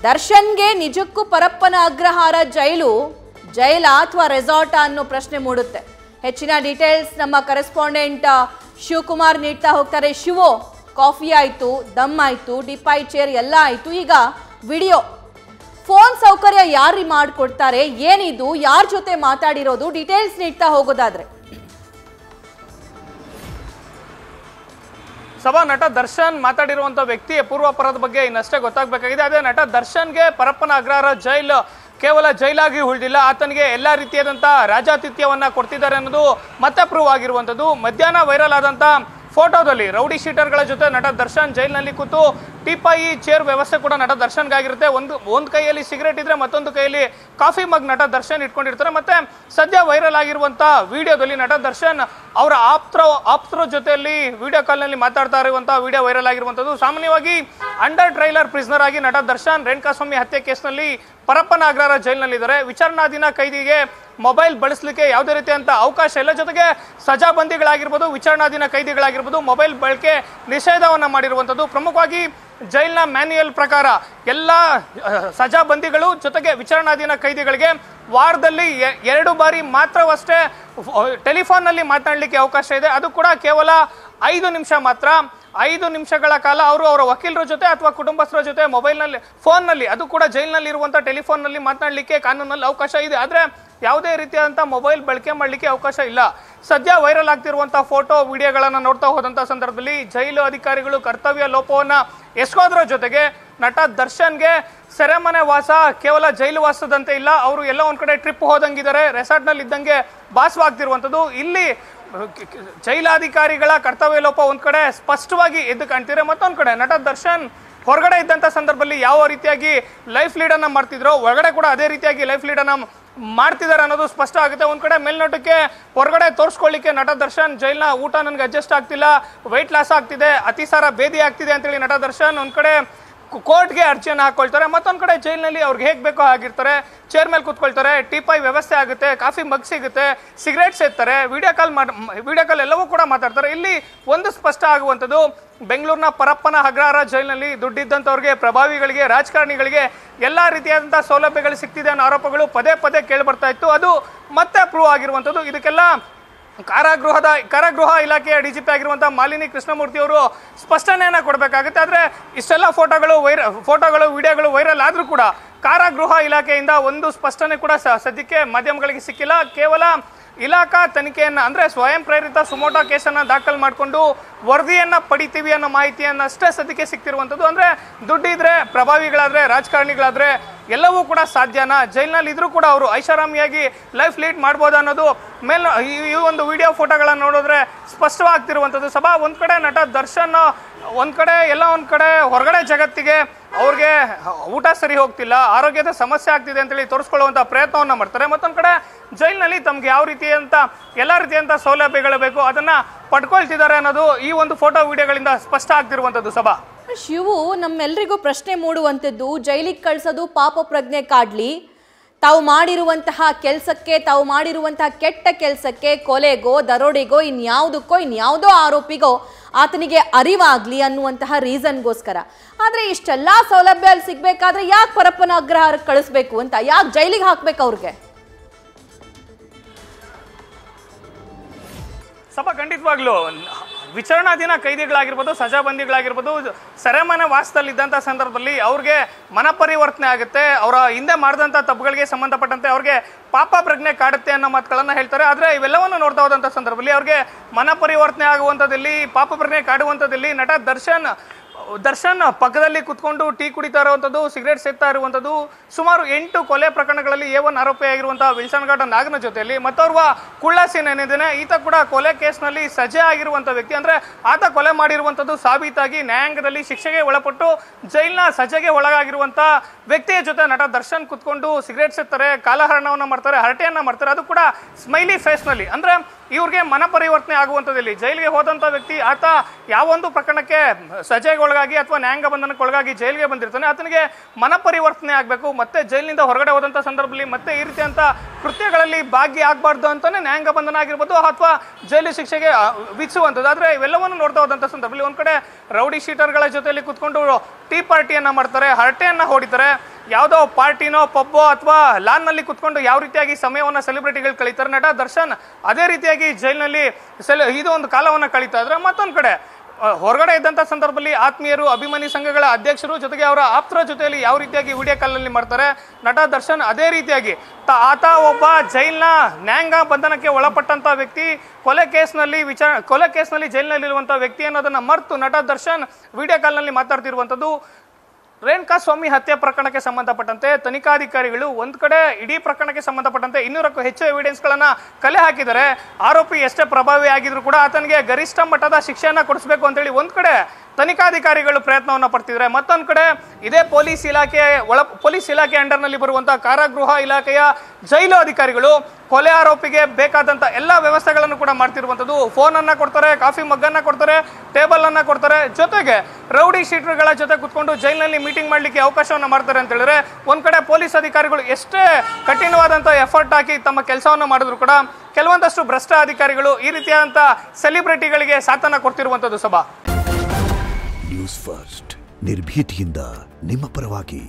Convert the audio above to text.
ದರ್ಶನ್ಗೆ ನಿಜಕ್ಕೂ ಪರಪ್ಪನ ಅಗ್ರಹಾರ ಜೈಲ ಅಥವಾ ರೆಸಾರ್ಟ್ ಅನ್ನೋ ಪ್ರಶ್ನೆ ಮೂಡುತ್ತೆ. ಹೆಚ್ಚಿನ ಡೀಟೇಲ್ಸ್ ನಮ್ಮ ಕರೆಸ್ಪಾಂಡೆಂಟ್ ಶಿವಕುಮಾರ್ ನೀಡ್ತಾ ಹೋಗ್ತಾರೆ. ಶಿವೋ, ಕಾಫಿ ಆಯ್ತು, ದಮ್ ಆಯ್ತು, ಡಿಪೈ ಚೇರ್ ಎಲ್ಲ ಆಯ್ತು, ಈಗ ವಿಡಿಯೋ, ಫೋನ್ ಸೌಕರ್ಯ ಯಾರು ಮಾಡಿಕೊಡ್ತಾರೆ, ಏನಿದು, ಯಾರ ಜೊತೆ ಮಾತಾಡಿರೋದು, ಡೀಟೇಲ್ಸ್ ನೀಡ್ತಾ ಹೋಗೋದಾದ್ರೆ. ಸಭಾ ನಟ ದರ್ಶನ್ ಮಾತಾಡಿರುವಂತ ವ್ಯಕ್ತಿಯ ಪೂರ್ವಾಪರದ ಬಗ್ಗೆ ಇನ್ನಷ್ಟೇ ಗೊತ್ತಾಗಬೇಕಾಗಿದೆ. ಅದೇ ನಟ ದರ್ಶನ್ಗೆ ಪರಪ್ಪನ ಅಗ್ರಹಾರ ಜೈಲು ಕೇವಲ ಜೈಲಾಗಿ ಉಳಿದಿಲ್ಲ, ಆತನಿಗೆ ಎಲ್ಲ ರೀತಿಯಾದಂಥ ರಾಜಾತಿಥ್ಯವನ್ನ ಕೊಡ್ತಿದ್ದಾರೆ ಅನ್ನೋದು ಮತ್ತೆ ಪ್ರೂವ್ ಆಗಿರುವಂಥದ್ದು. ಮಧ್ಯಾಹ್ನ ವೈರಲ್ ಆದಂಥ ಫೋಟೋದಲ್ಲಿ ರೌಡಿ ಶೀಟರ್ಗಳ ಜೊತೆ ನಟ ದರ್ಶನ್ ಜೈಲಿನಲ್ಲಿ ಕೂತು ಟೀಪಾಯಿ ಚೇರ್ ವ್ಯವಸ್ಥೆ ಕೂಡ ನಟ ದರ್ಶನ್ಗಾಗಿರುತ್ತೆ. ಒಂದು ಕೈಯಲ್ಲಿ ಸಿಗರೇಟ್ ಇದ್ರೆ ಮತ್ತೊಂದು ಕೈಯಲ್ಲಿ ಕಾಫಿ ಮಗ್ ನಟ ದರ್ಶನ್ ಇಟ್ಕೊಂಡಿರ್ತಾರೆ. ಮತ್ತೆ ಸದ್ಯ ವೈರಲ್ ಆಗಿರುವಂತ ವಿಡಿಯೋದಲ್ಲಿ ನಟ ದರ್ಶನ್ ಅವರ ಆಪ್ತರ ಜೊತೆಯಲ್ಲಿ ವಿಡಿಯೋ ಕಾಲ್ನಲ್ಲಿ ಮಾತಾಡ್ತಾ ಇರುವಂತಹ ವಿಡಿಯೋ ವೈರಲ್ ಆಗಿರುವಂಥದ್ದು. ಸಾಮಾನ್ಯವಾಗಿ ಅಂಡರ್ ಟ್ರೈಲರ್ ಪ್ರಿಸ್ನರ್ ಆಗಿ ನಟ ದರ್ಶನ್ ರೇಣುಕಾಸ್ವಾಮಿ ಹತ್ಯೆ ಕೇಸ್ನಲ್ಲಿ ಪರಪ್ಪನ ಅಗ್ರಹಾರ ಜೈಲಿನಲ್ಲಿದ್ದಾರೆ. ವಿಚಾರಣಾಧೀನ ಕೈದಿಗೆ ಮೊಬೈಲ್ ಬಳಸಲಿಕ್ಕೆ ಯಾವುದೇ ರೀತಿಯಂತ ಅವಕಾಶ ಇಲ್ಲ. ಜೊತೆಗೆ ಸಜಾಬಂದಿಗಳಾಗಿರ್ಬೋದು, ವಿಚಾರಣಾಧೀನ ಕೈದಿಗಳಾಗಿರ್ಬೋದು, ಮೊಬೈಲ್ ಬಳಕೆ ನಿಷೇಧವನ್ನ ಮಾಡಿರುವಂಥದ್ದು. ಪ್ರಮುಖವಾಗಿ ಜೈಲಿನ ಮ್ಯಾನ್ಯುಯಲ್ ಪ್ರಕಾರ ಎಲ್ಲ ಸಜಾಬಂದಿಗಳು ಜೊತೆಗೆ ವಿಚಾರಣಾಧೀನ ಕೈದಿಗಳಿಗೆ ವಾರದಲ್ಲಿ 2 ಬಾರಿ ಮಾತ್ರವಷ್ಟೇ ಟೆಲಿಫೋನ್ನಲ್ಲಿ ಮಾತನಾಡಲಿಕ್ಕೆ ಅವಕಾಶ ಇದೆ. ಅದು ಕೂಡ ಕೇವಲ 5 ನಿಮಿಷ ಮಾತ್ರ. 5 ನಿಮಿಷಗಳ ಕಾಲ ಅವರು ಅವರ ವಕೀಲರ ಜೊತೆ ಅಥವಾ ಕುಟುಂಬಸ್ಥರ ಜೊತೆ ಮೊಬೈಲ್ನಲ್ಲಿ, ಫೋನ್ನಲ್ಲಿ, ಅದು ಕೂಡ ಜೈಲಿನಲ್ಲಿ ಇರುವಂಥ ಟೆಲಿಫೋನ್ನಲ್ಲಿ ಮಾತನಾಡಲಿಕ್ಕೆ ಕಾನೂನಲ್ಲಿ ಅವಕಾಶ ಇದೆ. ಆದರೆ ಯಾವುದೇ ರೀತಿಯಾದಂಥ ಮೊಬೈಲ್ ಬಳಕೆ ಮಾಡಲಿಕ್ಕೆ ಅವಕಾಶ ಇಲ್ಲ. ಸದ್ಯ ವೈರಲ್ ಆಗ್ತಿರುವಂಥ ಫೋಟೋ ವಿಡಿಯೋಗಳನ್ನು ನೋಡ್ತಾ ಹೋದಂಥ ಸಂದರ್ಭದಲ್ಲಿ ಜೈಲು ಅಧಿಕಾರಿಗಳು ಕರ್ತವ್ಯ ಲೋಪವನ್ನು ಎಸಗೋದ್ರ ಜೊತೆಗೆ ನಟ ದರ್ಶನ್ಗೆ ಸೆರೆಮನೆ ವಾಸ ಕೇವಲ ಜೈಲು ವಾಸದಂತೆ ಇಲ್ಲ, ಅವರು ಎಲ್ಲ ಒಂದ್ ಕಡೆ ಟ್ರಿಪ್ ಹೋದಂಗಿದ್ದಾರೆ, ರೆಸಾರ್ಟ್ನಲ್ಲಿ ಇದ್ದಂಗೆ ಭಾಸವಾಗ್ತಿರುವಂಥದ್ದು. ಇಲ್ಲಿ ಜೈಲಾಧಿಕಾರಿಗಳ ಕರ್ತವ್ಯ ಲೋಪ ಒಂದ್ ಕಡೆ ಸ್ಪಷ್ಟವಾಗಿ ಎದ್ದು ಕಾಣ್ತಿದೆ. ಮತ್ತೊಂದ್ ಕಡೆ ನಟ ದರ್ಶನ್ ಹೊರಗಡೆ ಇದ್ದಂಥ ಸಂದರ್ಭದಲ್ಲಿ ಯಾವ ರೀತಿಯಾಗಿ ಲೈಫ್ ಲೀಡನ್ನು ಮಾಡ್ತಿದ್ರು, ಹೊರಗಡೆ ಕೂಡ ಅದೇ ರೀತಿಯಾಗಿ ಲೈಫ್ ಲೀಡನ್ನು ಮಾಡ್ತಿದ್ದಾರೆ ಅನ್ನೋದು ಸ್ಪಷ್ಟ ಆಗುತ್ತೆ. ಒಂದ್ ಕಡೆ ಮೇಲ್ನೋಟಕ್ಕೆ ಹೊರಗಡೆ ತೋರಿಸ್ಕೊಳ್ಳಿಕ್ಕೆ ನಟ ದರ್ಶನ್ ಜೈಲ್ನ ಊಟ ನನಗೆ ಅಡ್ಜಸ್ಟ್ ಆಗ್ತಿಲ್ಲ, ವೆಯ್ಟ್ ಲಾಸ್ ಆಗ್ತಿದೆ, ಅತಿಸಾರ ಭೇದಿ ಆಗ್ತಿದೆ ಅಂತೇಳಿ ನಟ ದರ್ಶನ್ ಒಂದ್ ಕಡೆ ಕೋರ್ಟ್ಗೆ ಅರ್ಜಿಯನ್ನು ಹಾಕೊಳ್ತಾರೆ. ಮತ್ತೊಂದ್ ಕಡೆ ಜೈಲಿನಲ್ಲಿ ಅವ್ರಿಗೆ ಹೇಗೆ ಬೇಕೋ ಆಗಿರ್ತಾರೆ, ಚೇರ್ ಮೇಲೆ ಕೂತ್ಕೊಳ್ತಾರೆ, ಟೀಪಾಯಿ ವ್ಯವಸ್ಥೆ ಆಗುತ್ತೆ, ಕಾಫಿ ಮಗ್ ಸಿಗುತ್ತೆ, ಸಿಗರೇಟ್ ಸೇರ್ತಾರೆ, ವಿಡಿಯೋ ಕಾಲ್ ಎಲ್ಲವೂ ಕೂಡ ಮಾತಾಡ್ತಾರೆ. ಇಲ್ಲಿ ಒಂದು ಸ್ಪಷ್ಟ ಆಗುವಂಥದ್ದು, ಬೆಂಗಳೂರಿನ ಪರಪ್ಪನ ಅಗ್ರಹಾರ ಜೈಲಿನಲ್ಲಿ ದುಡ್ಡಿದ್ದಂಥವ್ರಿಗೆ, ಪ್ರಭಾವಿಗಳಿಗೆ, ರಾಜಕಾರಣಿಗಳಿಗೆ ಎಲ್ಲ ರೀತಿಯಾದಂಥ ಸೌಲಭ್ಯಗಳು ಸಿಗ್ತಿದೆ ಅನ್ನೋ ಆರೋಪಗಳು ಪದೇ ಪದೇ ಕೇಳಿ ಬರ್ತಾ ಇತ್ತು. ಅದು ಮತ್ತೆ ಪ್ರೂವ್ ಆಗಿರುವಂಥದ್ದು. ಇದಕ್ಕೆಲ್ಲ ಕಾರಾಗೃಹ ಇಲಾಖೆಯ ಡಿಜಿಪಿ ಆಗಿರುವಂತಹ ಮಾಲಿನಿ ಕೃಷ್ಣಮೂರ್ತಿ ಅವರು ಸ್ಪಷ್ಟನೆಯನ್ನ ಕೊಡಬೇಕಾಗುತ್ತೆ. ಆದ್ರೆ ಇಷ್ಟೆಲ್ಲ ಫೋಟೋಗಳು ವಿಡಿಯೋಗಳು ವೈರಲ್ ಆದ್ರೂ ಕೂಡ ಕಾರಾಗೃಹ ಇಲಾಖೆಯಿಂದ ಒಂದು ಸ್ಪಷ್ಟನೆ ಕೂಡ ಸದ್ಯಕ್ಕೆ ಮಾಧ್ಯಮಗಳಿಗೆ ಸಿಕ್ಕಿಲ್ಲ. ಕೇವಲ ಇಲಾಖಾ ತನಿಖೆಯನ್ನ, ಅಂದ್ರೆ ಸ್ವಯಂ ಪ್ರೇರಿತ ಸುಮೋಟೋ ಕೇಸನ್ನ ದಾಖಲು ಮಾಡಿಕೊಂಡು ವರದಿಯನ್ನ ಪಡಿತೀವಿ ಅನ್ನೋ ಮಾಹಿತಿಯನ್ನ ಅಷ್ಟೇ ಸದ್ಯಕ್ಕೆ ಸಿಕ್ತಿರುವಂಥದ್ದು. ಅಂದ್ರೆ ದುಡ್ಡಿದ್ರೆ, ಪ್ರಭಾವಿಗಳಾದ್ರೆ, ರಾಜಕಾರಣಿಗಳಾದ್ರೆ ಎಲ್ಲವೂ ಕೂಡ ಸಾಧ್ಯನಾ, ಜೈಲಿನಲ್ಲಿ ಇದ್ರೂ ಕೂಡ ಅವರು ಐಷಾರಾಮಿಯಾಗಿ ಲೈಫ್ ಲೀಡ್ ಮಾಡ್ಬೋದು ಅನ್ನೋದು ಈ ಒಂದು ವಿಡಿಯೋ ಫೋಟೋಗಳನ್ನ ನೋಡಿದ್ರೆ ಸ್ಪಷ್ಟವಾಗ್ತಿರುವಂಥದ್ದು. ಸಭಾ ಒಂದ್ ಕಡೆ ನಟ ದರ್ಶನ್ ಒಂದ್ ಕಡೆ ಹೊರಗಡೆ ಜಗತ್ತಿಗೆ ಅವ್ರಿಗೆ ಊಟ ಸರಿ ಹೋಗ್ತಿಲ್ಲ, ಆರೋಗ್ಯದ ಸಮಸ್ಯೆ ಆಗ್ತಿದೆ ಅಂತೇಳಿ ತೋರಿಸ್ಕೊಳ್ಳುವಂಥ ಪ್ರಯತ್ನವನ್ನ ಮಾಡ್ತಾರೆ. ಮತ್ತೊಂದ್ ಕಡೆ ಜೈಲಿನಲ್ಲಿ ತಮ್ಗೆ ಯಾವ ರೀತಿಯಂತ ಎಲ್ಲ ರೀತಿಯಂತ ಸೌಲಭ್ಯಗಳು ಬೇಕು ಅದನ್ನ ಪಡ್ಕೊಳ್ತಿದ್ದಾರೆ ಅನ್ನೋದು ಈ ಒಂದು ಫೋಟೋ ವಿಡಿಯೋಗಳಿಂದ ಸ್ಪಷ್ಟ ಆಗ್ತಿರುವಂಥದ್ದು. ಸಭಾ ಶಿವು, ನಮ್ಮೆಲ್ಲರಿಗೂ ಪ್ರಶ್ನೆ ಮೂಡುವಂಥದ್ದು, ಜೈಲಿಗೆ ಕಳಿಸೋದು ಪಾಪ ಪ್ರಜ್ಞೆ ಕಾಡ್ಲಿ, ತಾವು ಮಾಡಿರುವಂತಹ ಕೆಲಸಕ್ಕೆ, ತಾವು ಮಾಡಿರುವಂತಹ ಕೆಟ್ಟ ಕೆಲಸಕ್ಕೆ, ಕೊಲೆಗೋ, ದರೋಡೆಗೋ, ಇನ್ಯಾವುದೋ ಆರೋಪಿಗೋ ಆತನಿಗೆ ಅರಿವಾಗ್ಲಿ ಅನ್ನುವಂತಹ ರೀಸನ್ಗೋಸ್ಕರ. ಆದರೆ ಇಷ್ಟೆಲ್ಲ ಸೌಲಭ್ಯ ಅಲ್ಲಿ ಸಿಗ್ಬೇಕಾದ್ರೆ ಯಾಕೆ ಪರಪ್ಪನ ಅಗ್ರಹಾರಕ್ಕೆ ಕಳಿಸ್ಬೇಕು ಅಂತ, ಯಾಕೆ ಜೈಲಿಗೆ ಹಾಕ್ಬೇಕು ಅವ್ರಿಗೆ? ಸಭಾ ಖಂಡಿತವಾಗ್ಲೂ ವಿಚಾರಣಾಧೀನ ಕೈದಿಗಳಾಗಿರ್ಬೋದು, ಸಜಾಬಂದಿಗಳಾಗಿರ್ಬೋದು, ಸೆರೆಮನೆ ವಾಸದಲ್ಲಿದ್ದಂಥ ಸಂದರ್ಭದಲ್ಲಿ ಅವ್ರಿಗೆ ಮನಪರಿವರ್ತನೆ ಆಗುತ್ತೆ, ಅವರ ಹಿಂದೆ ಮಾಡಿದಂಥ ತಪ್ಪುಗಳಿಗೆ ಸಂಬಂಧಪಟ್ಟಂತೆ ಅವ್ರಿಗೆ ಪಾಪ ಪ್ರಜ್ಞೆ ಕಾಡುತ್ತೆ ಅನ್ನೋ ಮಾತುಗಳನ್ನ ಹೇಳ್ತಾರೆ. ಆದರೆ ಇವೆಲ್ಲವನ್ನು ನೋಡ್ತಾ ಹೋದಂಥ ಸಂದರ್ಭದಲ್ಲಿ ಅವ್ರಿಗೆ ಮನಪರಿವರ್ತನೆ ಆಗುವಂಥದ್ದಲ್ಲಿ, ಪಾಪ ಪ್ರಜ್ಞೆ ಕಾಡುವಂಥದ್ದಲ್ಲಿ ನಟ ದರ್ಶನ್ ಪಕ್ಕದಲ್ಲಿ ಕುತ್ಕೊಂಡು ಟೀ ಕುಡಿತಾ ಇರುವಂಥದ್ದು, ಸಿಗರೇಟ್ ಸೇರ್ತಾ ಇರುವಂಥದ್ದು, ಸುಮಾರು 8 ಕೊಲೆ ಪ್ರಕರಣಗಳಲ್ಲಿ A1 ಆರೋಪಿಯಾಗಿರುವಂತಹ ವಿಲ್ಸನ್ ಘಾಟ ನಾಗನ ಜೊತೆಯಲ್ಲಿ ಮತ್ತೋರ್ವ ಕುಳ್ಳಾಸೀನ್ ಏನಿದ್ದಾನೆ, ಈತ ಕೂಡ ಕೊಲೆ ಕೇಸ್ನಲ್ಲಿ ಸಜೆ ಆಗಿರುವಂಥ ವ್ಯಕ್ತಿ. ಅಂದ್ರೆ ಆತ ಕೊಲೆ ಮಾಡಿರುವಂಥದ್ದು ಸಾಬೀತಾಗಿ ನ್ಯಾಯಾಂಗದಲ್ಲಿ ಶಿಕ್ಷೆಗೆ ಒಳಪಟ್ಟು ಜೈಲಿನ ಸಜೆಗೆ ಒಳಗಾಗಿರುವಂಥ ವ್ಯಕ್ತಿಯ ಜೊತೆ ನಟ ದರ್ಶನ್ ಕುತ್ಕೊಂಡು ಸಿಗರೇಟ್ ಸೇರ್ತಾರೆ, ಕಾಲಹರಣವನ್ನ ಮಾಡ್ತಾರೆ, ಹರಟೆಯನ್ನ ಮಾಡ್ತಾರೆ. ಅದು ಕೂಡ ಸ್ಮೈಲಿ ಫೇಸ್ನಲ್ಲಿ. ಅಂದ್ರೆ ಇವ್ರಿಗೆ ಮನಪರಿವರ್ತನೆ ಆಗುವಂಥದ್ದಲ್ಲಿ ಜೈಲಿಗೆ ಹೋದಂಥ ವ್ಯಕ್ತಿ ಆತ ಯಾವೊಂದು ಪ್ರಕರಣಕ್ಕೆ ಸಜೆಗೆ ಒಳಗಾಗಿ ಅಥವಾ ನ್ಯಾಯಾಂಗ ಬಂಧನಕ್ಕೆ ಒಳಗಾಗಿ ಜೈಲಿಗೆ ಬಂದಿರ್ತಾನೆ, ಆತನಿಗೆ ಮನಪರಿವರ್ತನೆ ಆಗಬೇಕು, ಮತ್ತೆ ಜೈಲಿನಿಂದ ಹೊರಗಡೆ ಹೋದಂಥ ಸಂದರ್ಭದಲ್ಲಿ ಮತ್ತೆ ಈ ರೀತಿಯಂಥ ಕೃತ್ಯಗಳಲ್ಲಿ ಭಾಗಿಯಾಗಬಾರ್ದು ಅಂತಾನೆ ನ್ಯಾಯಾಂಗ ಬಂಧನ ಆಗಿರ್ಬೋದು ಅಥವಾ ಜೈಲು ಶಿಕ್ಷೆಗೆ ವಿಧಿಸುವಂಥದ್ದು. ಆದರೆ ಇವೆಲ್ಲವನ್ನು ನೋಡ್ತಾ ಹೋದಂಥ ಸಂದರ್ಭದಲ್ಲಿ ಒಂದ್ ಕಡೆ ರೌಡಿ ಶೀಟರ್ಗಳ ಜೊತೆಯಲ್ಲಿ ಕುತ್ಕೊಂಡು ಟೀ ಪಾರ್ಟಿಯನ್ನ ಮಾಡ್ತಾರೆ, ಹರಟೆಯನ್ನ ಹೊಡಿತಾರೆ, ಯಾವುದೋ ಪಾರ್ಟಿನೋ ಪಬ್ಬೋ ಅಥವಾ ಲಾನ್ನಲ್ಲಿ ಕುತ್ಕೊಂಡು ಯಾವ ರೀತಿಯಾಗಿ ಸಮಯವನ್ನು ಸೆಲೆಬ್ರಿಟಿಗಳು ಕಳೀತಾರೆ, ನಟ ದರ್ಶನ್ ಅದೇ ರೀತಿಯಾಗಿ ಜೈಲಿನಲ್ಲಿ ಇದು ಒಂದು ಕಾಲವನ್ನು ಕಳೀತಾ ಇದ್ರೆ, ಮತ್ತೊಂದು ಕಡೆ ಹೊರಗಡೆ ಇದ್ದಂಥ ಸಂದರ್ಭದಲ್ಲಿ ಆತ್ಮೀಯರು, ಅಭಿಮಾನಿ ಸಂಘಗಳ ಅಧ್ಯಕ್ಷರು ಜೊತೆಗೆ ಅವರ ಆಪ್ತರ ಜೊತೆಯಲ್ಲಿ ಯಾವ ರೀತಿಯಾಗಿ ವಿಡಿಯೋ ಕಾಲ್ನಲ್ಲಿ ಮಾಡ್ತಾರೆ, ನಟ ದರ್ಶನ್ ಅದೇ ರೀತಿಯಾಗಿ ಆತ ಒಬ್ಬ ಜೈಲಿನ ನ್ಯಾಯಾಂಗ ಬಂಧನಕ್ಕೆ ಒಳಪಟ್ಟಂತ ವ್ಯಕ್ತಿ, ಕೊಲೆ ಕೇಸ್ನಲ್ಲಿ ಜೈಲಿನಲ್ಲಿರುವಂಥ ವ್ಯಕ್ತಿ ಅನ್ನೋದನ್ನ ಮರೆತು ನಟ ದರ್ಶನ್ ವಿಡಿಯೋ ಕಾಲ್ನಲ್ಲಿ ಮಾತಾಡ್ತಿರುವಂಥದ್ದು. ರೇಣುಕಾ ಸ್ವಾಮಿ ಹತ್ಯೆ ಪ್ರಕರಣಕ್ಕೆ ಸಂಬಂಧಪಟ್ಟಂತೆ ತನಿಖಾಧಿಕಾರಿಗಳು ಒಂದ್ ಕಡೆ ಇಡೀ ಪ್ರಕರಣಕ್ಕೆ ಸಂಬಂಧಪಟ್ಟಂತೆ 200ಕ್ಕೂ ಹೆಚ್ಚು ಎವಿಡೆನ್ಸ್ಗಳನ್ನ ಕಲೆ ಹಾಕಿದರೆ, ಆರೋಪಿ ಎಷ್ಟೇ ಪ್ರಭಾವಿ ಆಗಿದ್ರು ಕೂಡ ಆತನಿಗೆ ಗರಿಷ್ಠ ಮಟ್ಟದ ಶಿಕ್ಷೆಯನ್ನ ಕೊಡಿಸಬೇಕು ಅಂತೇಳಿ ಒಂದ್ ಕಡೆ ತನಿಖಾಧಿಕಾರಿಗಳು ಪ್ರಯತ್ನವನ್ನ ಪಡ್ತಿದ್ದಾರೆ. ಮತ್ತೊಂದು ಕಡೆ ಇದೇ ಪೊಲೀಸ್ ಇಲಾಖೆ ಅಂಡರ್ನಲ್ಲಿ ಬರುವಂತಹ ಕಾರಾಗೃಹ ಇಲಾಖೆಯ ಜೈಲು ಅಧಿಕಾರಿಗಳು ಕೊಲೆ ಆರೋಪಿಗೆ ಬೇಕಾದಂತ ಎಲ್ಲ ವ್ಯವಸ್ಥೆಗಳನ್ನು ಕೂಡ ಮಾಡ್ತಿರುವಂಥದ್ದು. ಫೋನ್ ಅನ್ನ ಕೊಡ್ತಾರೆ, ಕಾಫಿ ಮಗ್ಗನ್ನ ಕೊಡ್ತಾರೆ, ಟೇಬಲ್ ಅನ್ನ ಕೊಡ್ತಾರೆ, ಜೊತೆಗೆ ರೌಡಿ ಶೀಟರ್ಗಳ ಜೊತೆ ಕುತ್ಕೊಂಡು ಜೈಲಿನಲ್ಲಿ ಮೀಟಿಂಗ್ ಮಾಡ್ಲಿಕ್ಕೆ ಅವಕಾಶವನ್ನ ಮಾಡ್ತಾರೆ ಅಂತ ಹೇಳಿದ್ರೆ, ಒಂದ್ ಕಡೆ ಪೊಲೀಸ್ ಅಧಿಕಾರಿಗಳು ಎಷ್ಟೇ ಕಠಿಣವಾದಂತ ಎಫರ್ಟ್ ಹಾಕಿ ತಮ್ಮ ಕೆಲಸವನ್ನ ಮಾಡಿದ್ರು ಕೂಡ ಕೆಲವೊಂದಷ್ಟು ಭ್ರಷ್ಟ ಅಧಿಕಾರಿಗಳು ಈ ರೀತಿಯಾದಂತ ಸೆಲೆಬ್ರಿಟಿಗಳಿಗೆ ಸಾಥನ್ನ ಕೊಡ್ತಿರುವಂಥದ್ದು. ಸಭಾ ನ್ಯೂಸ್ ಫಸ್ಟ್ ನಿರ್ಭೀತಿಯಿಂದ ನಿಮ್ಮ ಪರವಾಗಿ.